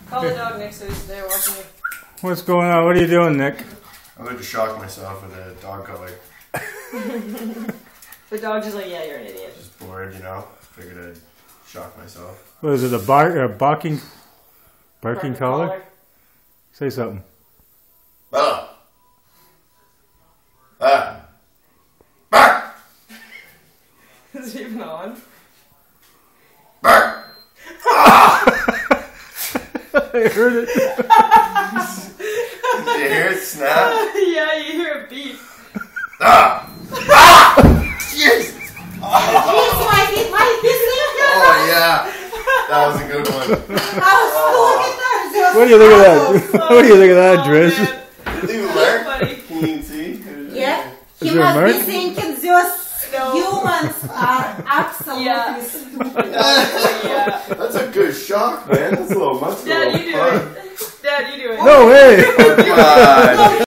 Call the dog, Nick, so he's there watching you. What's going on? What are you doing, Nick? I'm going to shock myself with a dog collar. The dog just like, yeah, you're an idiot. Just bored, you know. Figured I'd shock myself. What is it? A barking collar? Say something. Bella! Ah! Bark! Is it even on? Bark! I heard it. Did you hear it snap? Yeah, you hear a beep. Ah! Ah! Jesus! My Oh, yeah. That was a good one. What do you think of that? What do you think of that, Driz? Did you learn? Can you see? Yeah. Is He there a must be mark? thinking those humans are absolutely Yeah. stupid. Yeah. That's a good shock, man. That's a little muscle. Dad, you do it. Dad, you do it. No way! Oh, God.